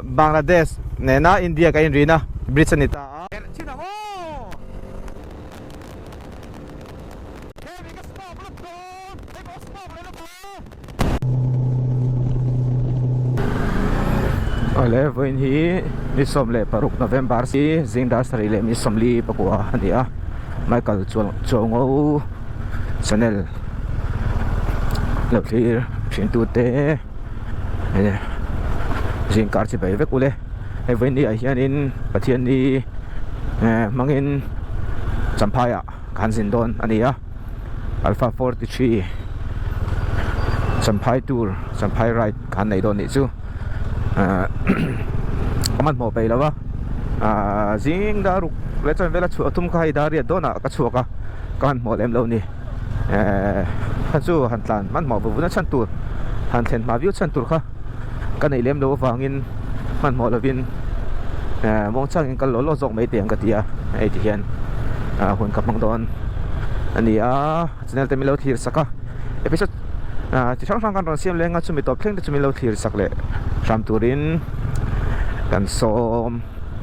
Bangladesh nena India ka in rina bridge nita ole voin hi mi somle paruk November si zingda sarile mi somli pakwa ania Michael chongo channel lawm thlirtute zing kar chi bai vek ule ai voin ni a hianin pathian ni mangin Champhai kan zin don ania ALPHA43 Champhai tour Champhai ride kan nei don ni chu kaman mo pai lawa zing daruk lechan vela chu atum khai dari dona ka chuaka kan mo lem lo ni chu han tlan man mo bu na chan tur han thlen ma view chan tur kha kan nei lem lo wangin man mo lovin mong chang in kal lo jok mai tiang ka tia ai ti hian hun ka mang don ania channel te mi lo thir saka episode ti sang sang kan ron siam lenga chumi top thleng te chumi lo thir sak le ram turin kan som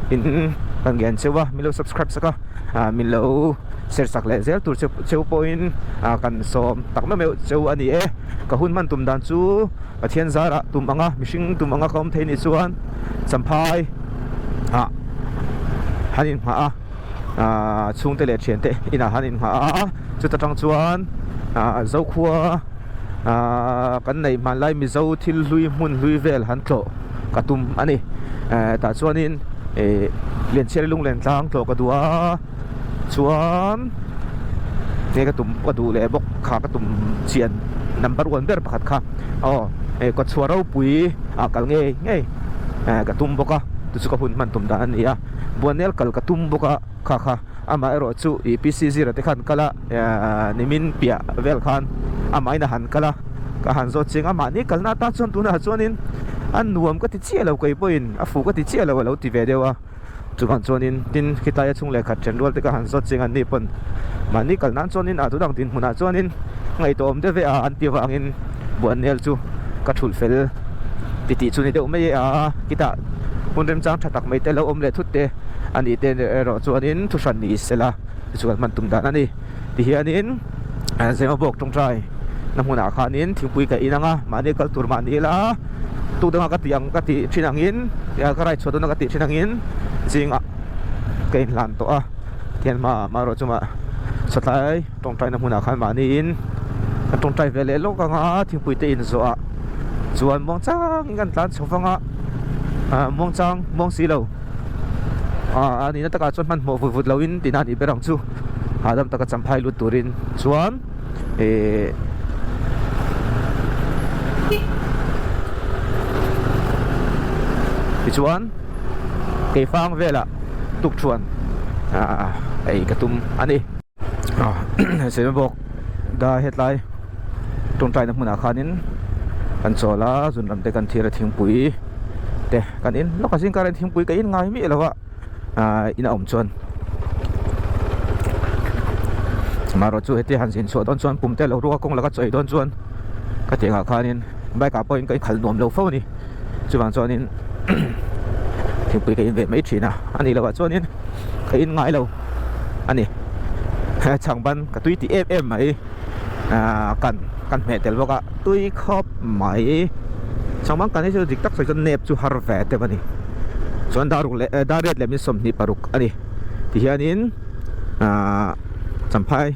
in kan gen chewa milo subscribe saka milo share sak le zel tur cheu point kan som takma me cheu ani e ka hun man tum dan chu pathian zara tum anga mishing tum anga kom theini chuan Champhai hanin ha chung te le thian te ina hanin ha chu ta tang chuan zo khua kan nei man lai Mizo hmunhlui hmunhlui vel han tlo katum ani ta chuanin lian cher lung len tlang tlo ka dua chuan te ka tum ka du le bok kha ka tum chian number 1 ber pakhat kha ko chuaro pui kal nge ka tum boka tu chu ka hun man tum da ania bonel kal ka tum boka kha ama ero chu EPC 0 te khan kala nimin pia vel khan amai na han kala ka han zo ching ama ni kalna ta chon tu na chonin an nuam ka ti chialo kai poin a fu ka ti chialo lo ti ve dewa chu kan chonin tin khitaya chung le khat chen rol te ka han zo ching an ni pon mani kalnan chonin a tu dang tin huna chonin ngai tom de ve an ti wangin bonel chu ka thul fel ti chu ni de umai kita munrem chang thatak mai te lo om le thut te ani te ro chuanin thu san ni sela chu kan man tum dan ani ti hianin zema bawk tong trai na hmuna khanin thingpui ka inanga mani kal tur mani la tu danga ka tiang ka ti thinangin ya ka rai chodona ka ti thinangin jinga kein lan to tian ma ro chuma satlai tong trai na hmuna khan mahniin tong trai vele lo ka nga thingpui te in zo chuan mong chang ngan tlan chofanga mong chang mong si lo ani na taka chon man mo vut lawin tinani berang chu adam taka Champhai lut turin chuan chuan ke fang vela tuk chuan ai katum ani sem bok da hetlai tong trai na hmuna khanin kan chola zun ram te kan thira thingpui te kan in lokasin karen thingpui ka in ngai mi lawa ina om chuan maro chu heti han sin so don chuan pumte lo ruwa kong laga choi don chuan ka tenga khanin bai ka point kai khal nom lo fo ni chuan chuanin thingpui ka in ve mai thina ani lawa chuanin ka in ngai lo ani changban ka tui ti em mai kan me tel boka tui khop mai changban kan chu dik tak sai chon nep chu har ve te bani chuan daruk le dariat le mi som ni paruk ani ti hianin Champhai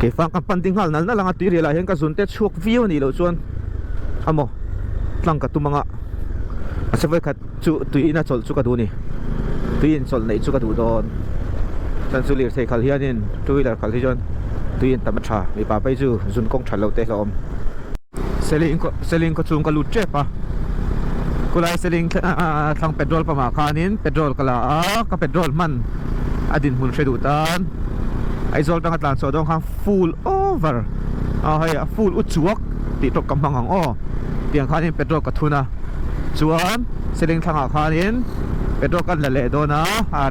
ke fang kan panding hal nal na langa ti rela hen ka zunte chhuak view ni lo chuan amo tlang ka tumanga asawai khat chu tuina chol chu ka du ni tuin chol nei chu ka du don chan chu lir thei khal hianin two wheeler khal hi jon tuin tamacha mi pa pai chu zun kong thalo te lawm selling ko chung ka lut che pa kulai selling thang petrol pa ma khanin petrol kala ka petrol man adin hun shedu tan ai zol tang atlan so dong khang full over hay full uchuak ti tok kamang ang tiang khanin petrol ka thuna chuan selling thanga khanin petrol kan la le do na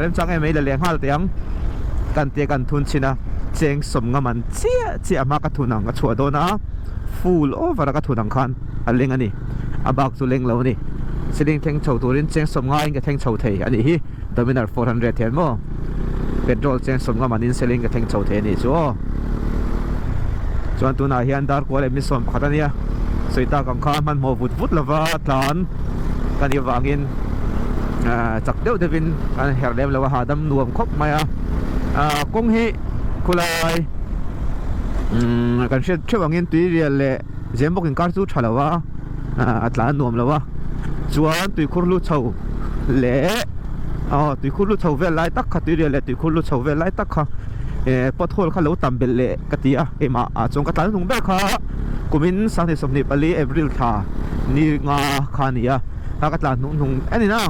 rem chang e mai la le hal tiang kan te kan thun china cheng som nga man chia ma ka thunang ka chua do na full over ka thunang khan aleng ani abak chu leng lo ni siling theng chho turin cheng som nga in ka theng chho thei ani hi dominar 400 thian mo petrol cheng som nga manin siling ka theng chho thei ni chu chuan tuna hian dar ko le mi som khatania soita kang kha man mo vut lova tlan kan i wangin chak deuh devin kan herlem lawa hadam nuam khop maya kong hi kulai kan shet thewangin tui rial le zembokin kar chu thalawa atlan nuam lawa chuan tui khurlu chho le tui khurlu chho vel lai tak kha tui rial le tui khurlu chho vel lai tak kha pothol kha lo tambel le katia ema chong ka tlan nung be kha kumin sang ni somni pali april tha ni nga khania ka tlan nung ani na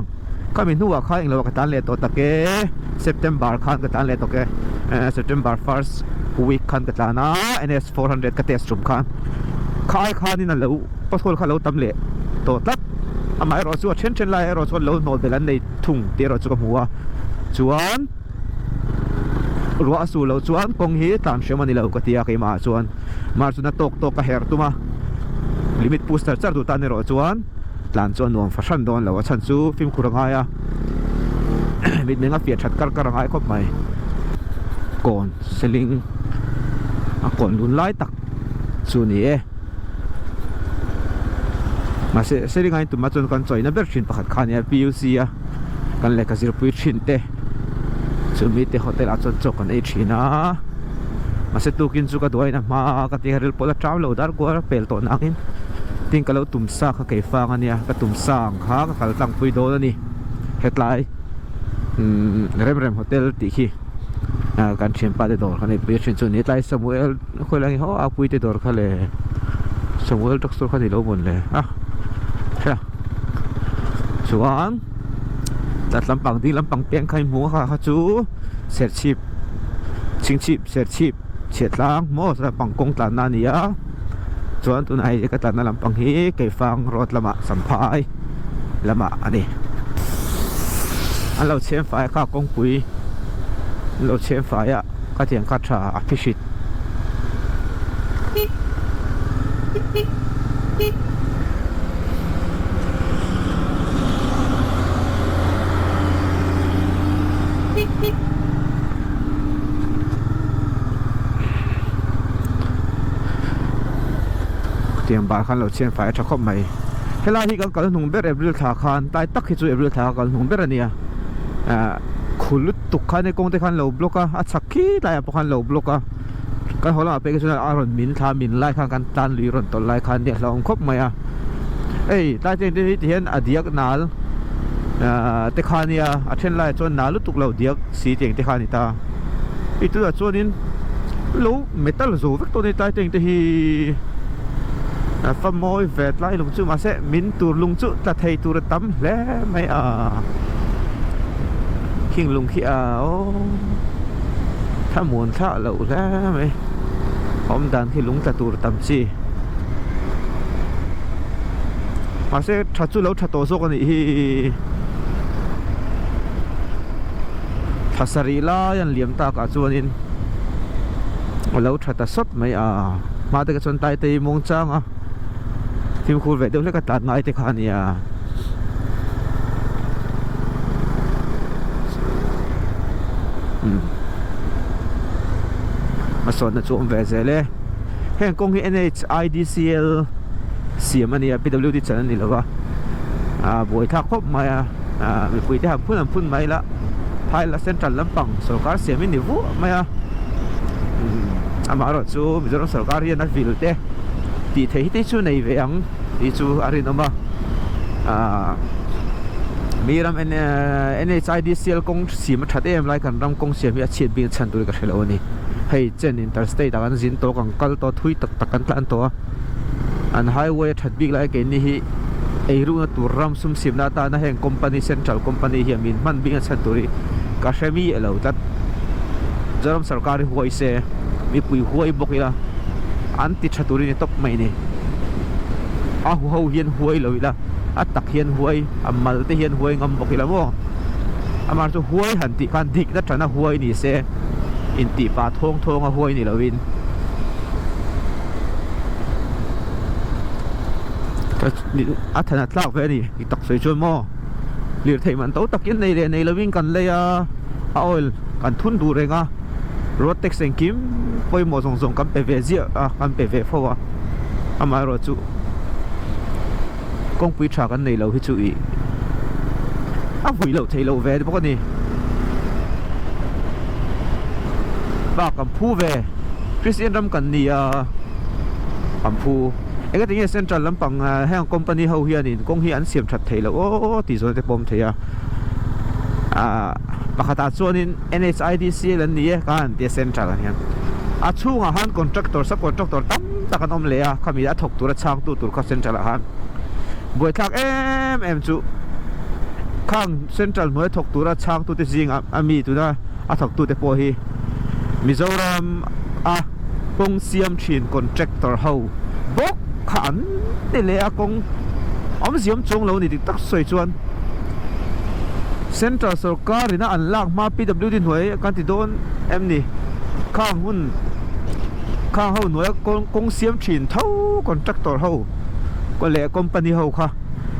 kami nuwa kha ing lo ka tan le to take september khan ka tan le to ke september first week khan ka tlana ns 400 ka test room khan khai khan in lo pothol kha lo tam le to tat amai ro chu chen lai ro chu lo no belan nei thung te ro chu ka muwa chuan ruwa su lo chuan kong hi tan shemani lo ka tia ke ma chuan mar chu na tok ka her tuma limit booster char tu tan ro chuan tlan chuan nuam fashion don lo chan chu film khuranga ya mit menga fiat that kar karangai khop mai kon seling a kon lun lai tak chu ni e ma se seling ai tu ma chon kan choi na ber thin pakhat khania puc a kan le ka zir pui thin te chu mi te hotel a chon chok kan e thina ma se tu kin chu ka duai na ma ka ti rel pola traw lo dar ko pel to nangin ting ka lo tum sa kha ke fang ania ka tum sang kha ka kal tlang pui do ni hetlai rem hotel ti khi kan Champhai de dor khane pe chin chu ni tlai Samuel khoi lang ho a pui te dor khale Samuel doctor khani lo bon le kha chuan tat lampang ding lampang peng khai mu kha chu ser chip ching chip ser chip chetlang mo sa pang kong tlan na nia chuan tun ai ka tlan na lampang hi ke fang rot lama Champhai lama ani an lo Champhai kha kong pui lo Champhai a ka tiang ka tha a phishit tiang ba khan lo Champhai tha khop mai hela hi kal nung ber april tha khan tai tak hi chu april tha kal nung ber ania khulut tuk khan e kong te khan lo bloka a chakhi lai a khan lo bloka kan hola pe ke chuna aron min tha min lai khan kan tan li ron tol lai khan de hlong khop mai a ei tai te ti hian adiak nal te khania a then lai chon nalu tuk lo diak si teng te khani ta i tu a chonin lo metal zo vek to ni tai teng te hi fa moi vet lai lung chu ma se min tur lung chu ta thei tur tam le mai king lung khi tha muôn tha lo la mai om dan khi lung ta tur tam chi ma se tha chu lo tha to so kan hi thasari la yan liam ta ka chuanin lo tha ta sot mai ma te ka chon tai te mong chang phim khur ve deuh le ka tat ngai te khania ma son na chum ve zele heng kong hi NHIDCL siam ania PWD chan ni lawa boi tha khop mai mi pui te ham phun mai la phai la central lampang sarkar siam ni vu mai amaro chu mizoram sarkar hian a vil te ti thei te chu nei ve ang ti chu arin oma miram NHIDCL kong sim that em lai kan ram kong siam ya chet bin chan tu ka thelo ni hei chen interstate kan zin to kang kal to thui tak tak kan tlan to an highway that big lai ke ni hi eiru na tur ram sum sim na ta na heng company central company hi min man bin chan tu ri ka shemi elo tat jaram sarkari huai se mi pui huai bokila anti thaturi ni top mai ni a ho hian huai loila a tak hian huai amal te hian huai ngam bokila mo amar chu huai han ti kan dik na thana huai ni se in ti pa thong thong a huai ni lawin a thana tlak ve ni i tak soi chon mo lir thei man to takin nei le nei lawin kan le a oil kan thun du renga road tax en kim poi mo zong zong kan pe ve zia a kan pe ve phawa ama ro chu kong pui tha kan nei lo hi chu i a vui lo thei lo ve bo ni ba kam phu ve Christian ram kan ni a kam phu cái tiếng central lắm bằng hang company hậu hiền thì công hi ăn xiêm thật thấy là ô tỷ số thì bom thấy bác ta cho nên NHIDC lần này kan tiếng central anh chungah han contractor subcontractor tam ta kan om le kami đã thọc tur chang tu tur ka central han buổi thak em chu khang central mới thọc tur chang tu te jing ami tu na thọc tu te po hi Mizoram công xiêm chin contractor hậu bawk khán để lẽ công ông diễm trông lâu này thì tắc soi chuan Central Sarkar na an lak ma PW din hoi kan ti don em ni khang hau noi công xiêm chin thâu contractor hau có lẽ company hau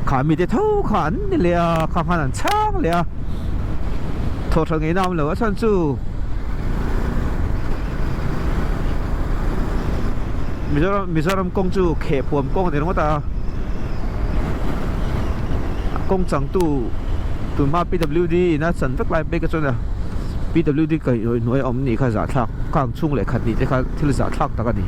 khá mi te thâu khán để lẽ khang han chang lẽ thọ thằng ấy nam lo san chu Mizoram công chu khép phùm công thì nó ta công chẳng tu ma PWD na sẵn vất lại bây giờ là PWD cái nói ông này khai giả thạc càng chung lại khát đi thế khai thì giả thạc ta cái đi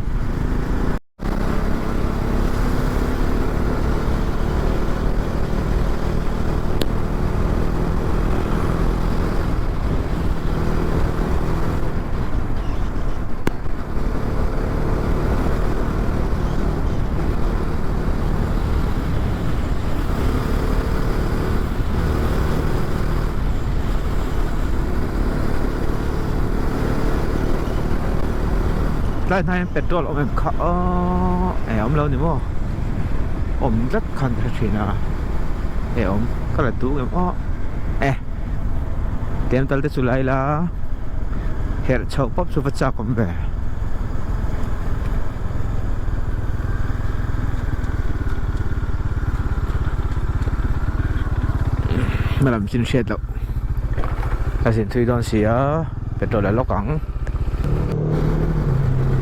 lại này petrol ông em khá ông lâu nữa mà ông rất khăn thật chuyện ông có là tú em tiền tal te sulai la her chau pop su phát kom về mà làm xin shed đâu cái xin thuê đón xí petrol là lóc cẳng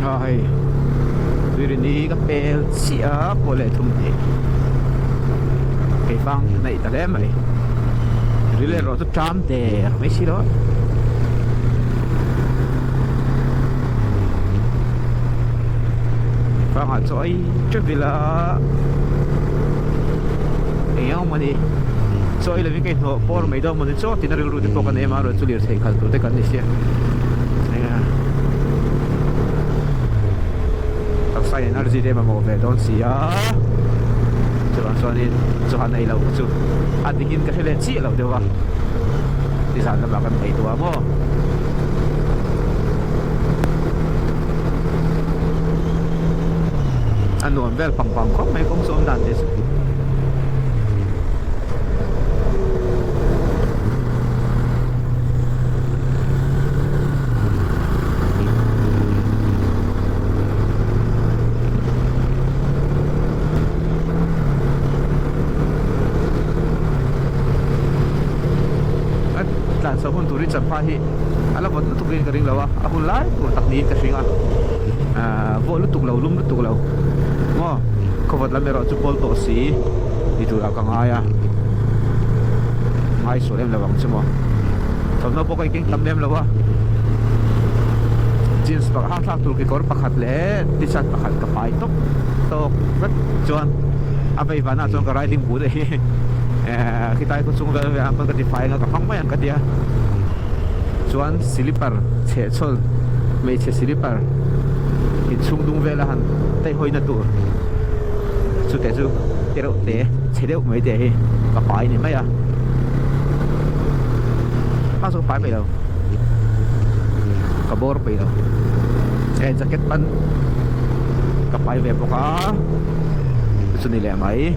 rồi từ đi cái bèo xía của lệ thùng gì cái băng này ta đem mày rồi lại rồi tôi chạm để mấy xí đó băng ở chỗ ấy trước vì là cái ông mà đi chỗ ấy là những cái hồ bò mấy đâu mà đi chỗ thì nó rồi thì có cái em rồi tôi liền thấy cái tôi thấy cái này xí sai energy để mà mua về đón xí cho nên cho anh này lâu chứ anh đi kinh cái lên chi lâu được không thì sao là bạn thấy tôi mà anh nuôi về bằng có mấy công số đàn đấy sa hun turi Champhai hi ala bot tu green ka ring lawa ahun lai tu takni ka singa vo lu tuk lo lum lu tuk lo mo ko bot la mero chu pol to si ni tu ka ngaya mai so lem lawang chmo thom no po kai king tam lem lawa jeans pa ha thak tu ki kor pakhat le t-shirt pakhat ka pai to rat chuan abai vana chong ka riding bu de khi tay ko chung về am ka ti phai nga ka phang mai an ka dia chuan slipper che chol me che slipper in chung dung ve la han tai hoina tur chu te chu tero te che deu mai te hi ka pai ni mai a so pai mai đâu ka bor pai đâu jacket pan ka pai ve po ka chu ni le mai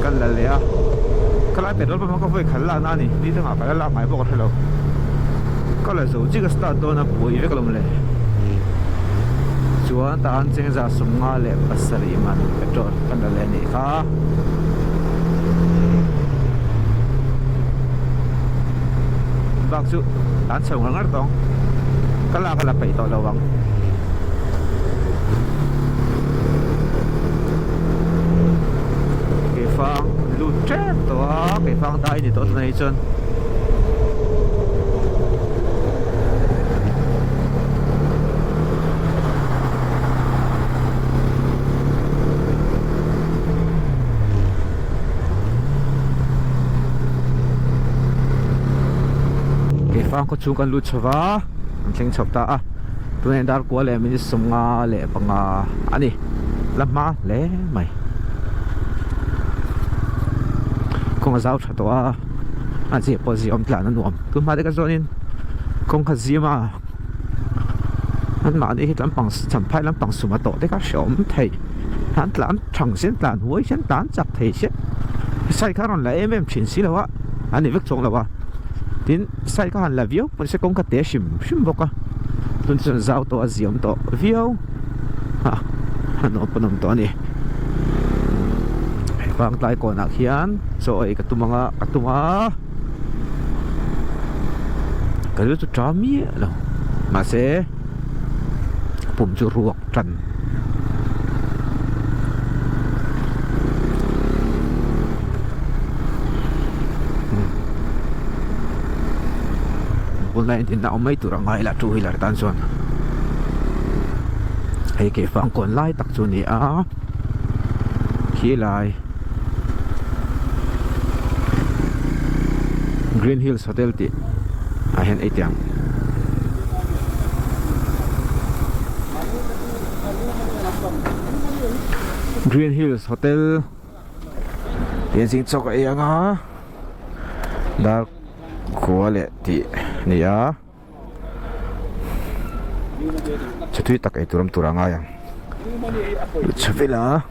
kan la le a kalai petrol pump ka voi khal la na ni ni tanga ka la mai bawk thelo kala zo chi ka start do na pui vek lom le chuan ta an cheng za sunga le pasari man petrol kan la le ni kha bak chu tan chau ngar tong kala pai to lawang ke phang lu chet to ke phang dai ni to nei chon phang ko chung kan lu chawa ang tling chop ta a tunen dar ko le min sunga le panga ani lama le mai kong zau thato a an che pozi om tlan an nuam tu ma de ka zonin kong kha zima an ma de hit lam pang Champhai lam pang suma to de ka shom thei han tlan thang sen tlan huai sen tan chak thei se sai kha ron la em chin si lawa ani vek chong lawa tin sai ka han la view pon se kong ka te shim boka tun chen zau to aziom to view ha han openom to ni bang tai ko na khian so ai ka tumanga atuma kalu tu trami lo ma se pum chu ruak tran online tin na mai tu rangai la tu hilar tan son ai ke phang kon lai tak chu ni a khi lai Green Hills Hotel ti a hen etiang Green Hills Hotel tiền sinh chok ai anga dar kuale ti nia chatui tak ai turam turanga yang chavela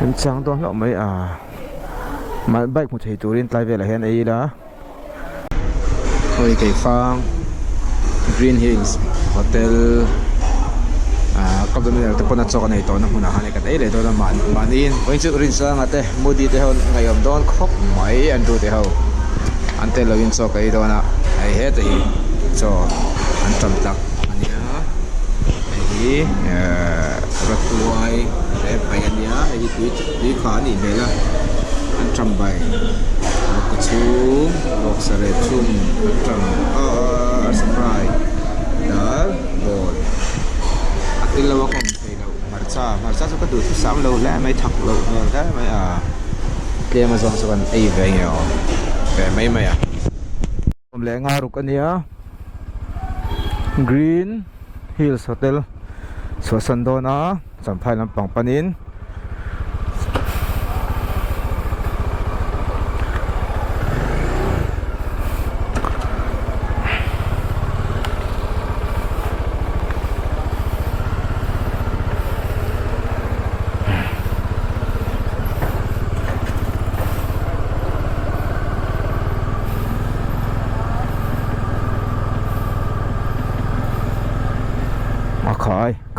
em chang to lo mai a man bike mu thei turin tlai vela hen ai la hoi kai phang Green Hills Hotel kapdamina te pona chok nei to na huna hane ka te le to na mahniin hoi chu rin sa nga te mudi te hon ngayom don khop mai an du te ho ante lawin chok ai do na ai he te cho an tam tak ania ai ratuai e pai ania ai tweet li kha ni mela an tam bai ko chu lok sare chum tam surprise dal bol tin lâu không thì đâu mà sao có được sắm lâu lá mấy thật lâu cái mấy kia mà dọn xong ai về nghèo về mấy mày hôm lẽ ngao rục anh nhá Green Hills Hotel số sân đó nó Champhai làm bằng panin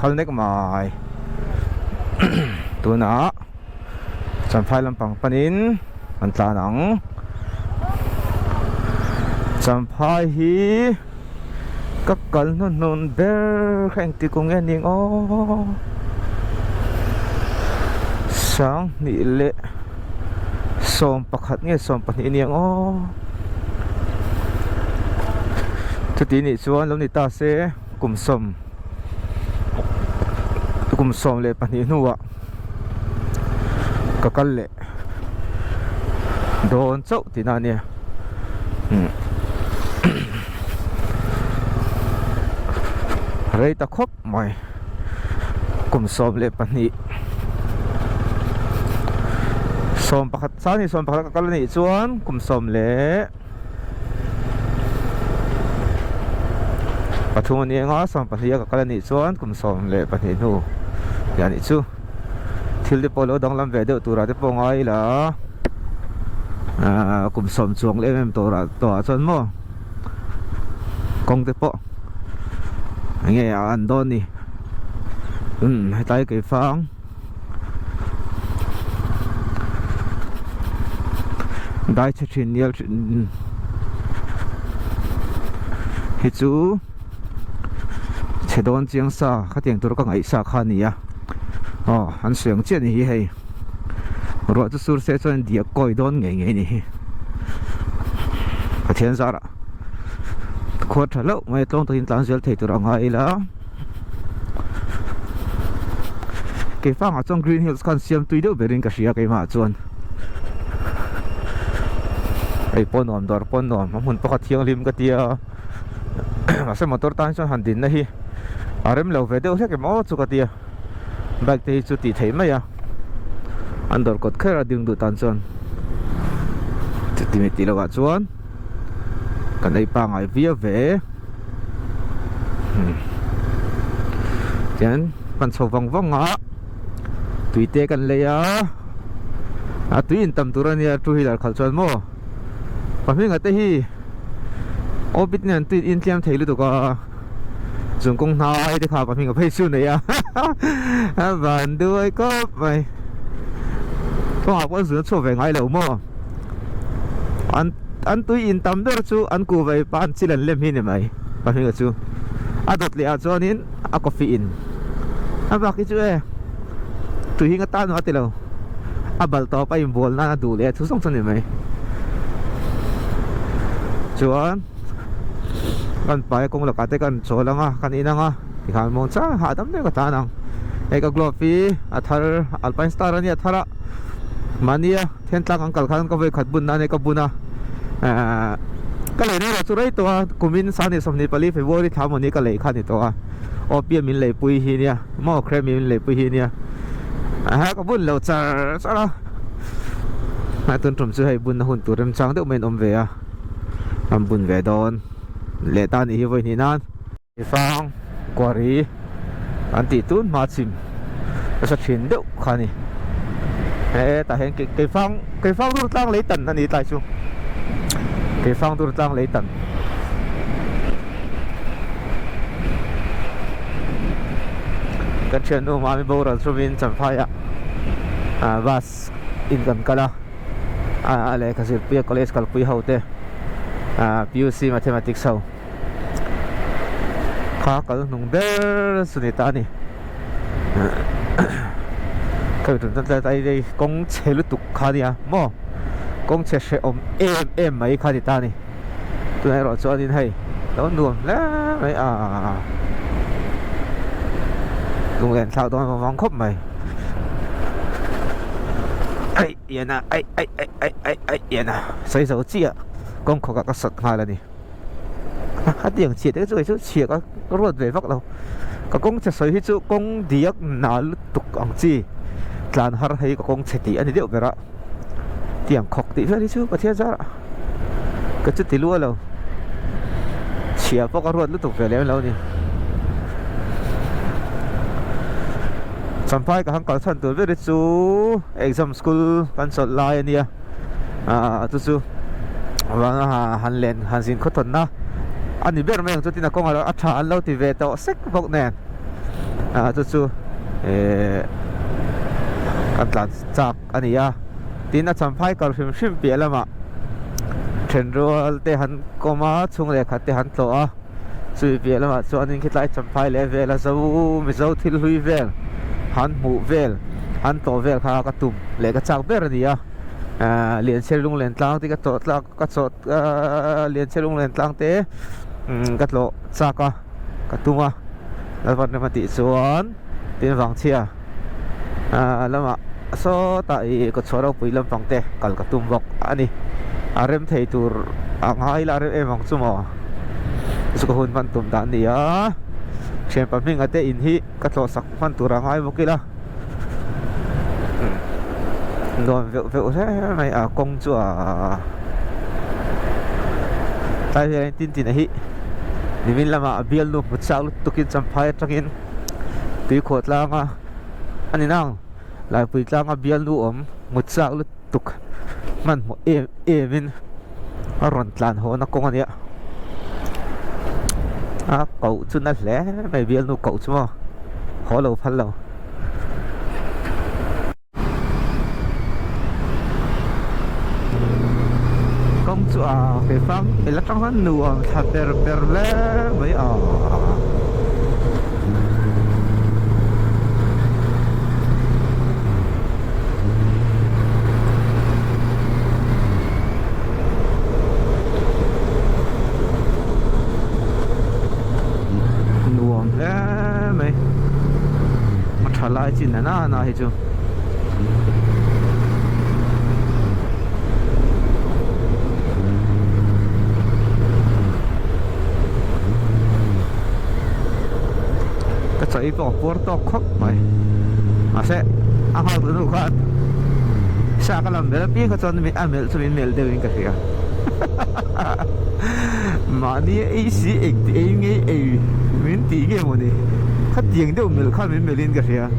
khal nek mai tu na Champhai lam pang panin an tla nang Champhai hi ka kal non ber khang ti kong ening o sang ni le som pakhat nge som pani niang o ti ni chuan lo ni ta se kum som le pani nuwa kakal le don chau tina nia rei ta khop mai kum som le pani som pakhat sani som pakhat kakal ni chuan kum som le ปัทุมนี้ง้อสมปะเฮียกับกรณีส่วนกุมสมเลยปะเฮียนูอย่างนี้ชูทิลที่ปอลดองลำเวเดอตัวเราที่ปองไอ้ละกุมสมช่วงเล่มตัวส่วนมั่วกงที่ปออย่างเงี้ยอันโดนนี่ให้ตายกี่ฟังได้เชิญเนียลฮิจูเชดอนเจียงซาข้าเตียงตัวก็ngaihซาข้านี่อ่ะอ๋ออันเสียงเจียนี่ให้รถจะสูดเสียจนเดียก้อยโดนngaihนี่ข้าเทียนซาระขวดแล้วไม่ต้องตัวอินทรานเซลเทตัวngaihแล้วเกี่ยฟังอ่ะจงกรีนฮิลส์กันเสียมตุยเดียวเบรินกับเสียกี่มาจวนไอ้ปนนอมดอร์ปนนอมมันปกติยังริมก็เดียมาเสมอตัวตั้งจนหันดินนะฮีอารมณ์เราเวเดียวแค่กี่โมจุกเดียแบกที่จุดที่เทไหมอ่ะอันดอร์กดแค่ระดึงดูตันจนจุดที่ไม่ตีเราจวนกันไอ้ปังไอ้เวียเวเจนปันสว่างว่างอ่ะตุยเตะกันเลยอ่ะตุยอินตั้มตัวนี้ตุยหลักขัดจวนโม่ปัจจุบันเตฮีโอบิดเนี่ยตุยอินเทียมเทลุตัวก็จงกงนาไอ้ที่ข้าปัจจุบันเพย์ซูเนี่ยบันด้วยก็ไปต้องหาคนสื่อช่วยไงแล้วโม่อันตุยอินตั้มเดอร์จูอันกูไปปานสิลันเล่มหินเนี่ยไหมปัจจุบันจูอันดับเลี้ยจอนินอักกาฟีอินอันบักอีจูตุยหิงตาหนูติเราอับบอลต่อไปบอลน่าดูเลยทุกสองคนเห็นไหมจวนกันไปคงหลักการกันโชว์แล้วอ่ะกันอีนังอ่ะที่ข้ามองจ้าหาดำเนี่ยก็ตานังไอ้ก็กลัวฟีอัฐารอัลไพน์สตาร์นี่อัฐาระมันเนี่ยเทียนตั้งอังกฤษขันก็ไปขัดบุญนั่นเองก็บุญนะก็เลยเนี่ยสุดท้ายตัวกุมินสานิสมนิปลีเฟวอรี่ทำวันนี้ก็เลยขันตัวโอเปียมินเลยปุยฮีเนี่ยหม้อเครมินเลยปุยฮีเนี่ยก็บุญเราจะละตุนทุ่มซื้อให้บุญหุ่นตัวเริ่มช่างเดี๋ยวไม่อมเวียทำบุญเวดอนเลตันอีไว้นี่นั่นฟังกวารีอันติตุนมาชิมก็จะชินเดี๋ยวขานี่แต่เห็นกี่ฟังดูตั้งเลยตันนั่นนี่ตายชูกี่ฟังดูตั้งเลยตันกันเชิญดูมาไม่บอกเราสุวินจำพายบัสอินกันกันละอะไรก็สิเปียกคอลเลจกัลปุยเฮาเต้PUC Mathematics เฮาข้าก็นุ่งเดอร์สุนิตานี่ก็ถึงตั้งแต่ได้กงเชลุตุกขานี่อ่ะโม่กงเชเชอมไม่ขาดิตานี่ตัวไหนรอจอดินให้แล้วนวมแล้วไม่ลุงเรียนข่าวตอนมองครบไหมไอ้เย็นนะไอ้เย็นนะใส่手机啊กงขอกระสัดมาแล้วนี่ฮัดเดียงเฉียดก็ช่วยช่วยเฉียดก็รวดเร็วฟักเราก็กงจะใส่ให้ช่วยกงเดียกหนาลุตุกอังจีกลานฮาร์ให้ก็กงเฉตีอันนี้เดียวไปละเตียงขอกตีเพื่อที่ช่วยประเทศจ้าก็จุดที่รู้แล้วเฉียดพวกก็รวดลุตุกไปแล้วนี่สัมภาษณ์กับทางการท่านตัวเวริจู exam school กันสดไลน์เนี่ยตัวว่าหันเลนหันสินขดทนนะอันนี้เบอร์ไม่ของจุดที่นักกงเราอัฐานเราที่เวทเอาเซ็กบอกแน่ตัวกันหลังจากอันนี้ทีน่าสัมภาษณ์กับชิมเปียแล้วมาเทรนรัวเตหันก็มาช่วงแรกขัดเตหันตัวสุดเปียแล้วมาส่วนนี้คิดไล่สัมภาษณ์เลเวลแล้วจะมิโซทิลฮุยเวลหันหมู่เวลหันตัวเวลข้ากระตุ้มเล็กจากเบอร์นี้เรียนเชลุงเรียนตั้งที่กระโดดเรียนเชลุงเรียนตั้งเตะกระโดดจากกระตุ้มแล้ววันนี้มาติดสวนตีนฝังเชียแล้วมาโซ่ตายก็ชอบเราไปลำฝังเตะกับกระตุ้มบอกอันนี้อารมณ์ไทยตัวง่ายละอารมณ์ฝังสุ่มสุขหุ่นพันตุ่มด่านนี้เช่นปั๊มมิ่งอาเตอินฮีกระโดดสักพันตัวง่ายบอกกี่ละโดนเวลใช่ไหมกงจั่วตายเลยตินนะฮิ ni min lama bial nu chawlh tukin Champhai tangin tui khot langa ani nang lai pui tlanga bial nu om chawlh tuk man mo min ron tlan ho na kong ania cậu chu na lẽ mày bial nu cậu chứ mà khó lâu phân lâu công chúa cái phăng cái là trong hắn nuông thật bер lẽ mấy nuông lẽ mấy mà trả lại chuyện này na hay chưa cái bỏ Porto khóc mày mà sẽ ăn học được không anh sao cái làm bé biết cái cho mình ăn mèo cho mình mèo đều như cái gì à mà đi ấy xí ấy nghe ấy mình tí cái mà đi khát tiền đâu mèo khát mình mèo lên cái gì à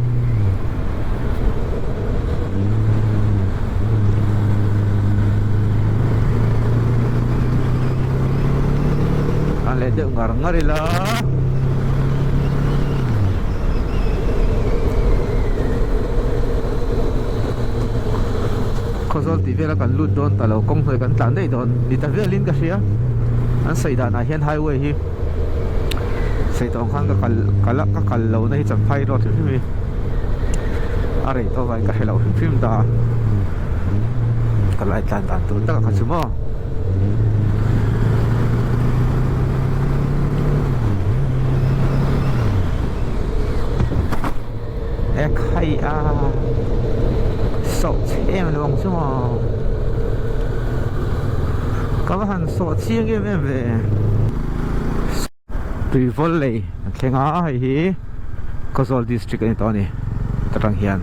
anh lấy được ngar ngar đi là khosol ti vela kan lut don talo kong hoi kan tlan dei don ni ta velin ka sia an saida na hian highway hi seitong khan ka kallo na hi Champhai ro thi mi are to vai ka hello film da ka lai tlan dan tu ta ka chumo ek hai sọ em là bằng chung mà các bạn sọ chiên em về tùy vol lệ khi ngã hay hi Kozol district này to này trang hiền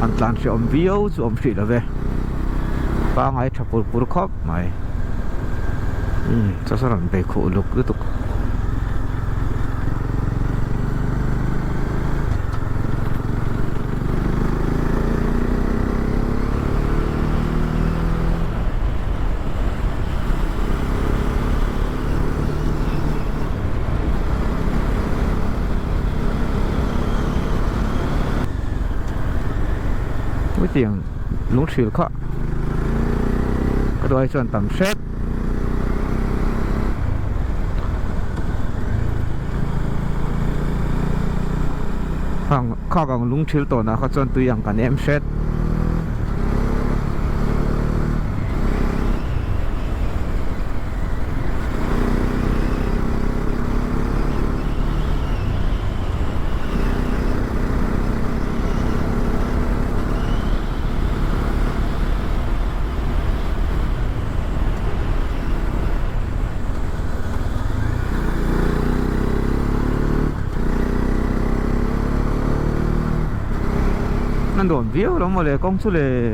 anh làm chuyện video cho ông chị là về ba ngày chập bur khóc mày cho sao làm bể khổ lục cứ tục tiếng lúng xỉu khó cái đôi chân tầm xét hàng khó càng lúng xỉu tổ nào khó chân tùy hàng cả em xét đồn viếu đó mà lại công số lệ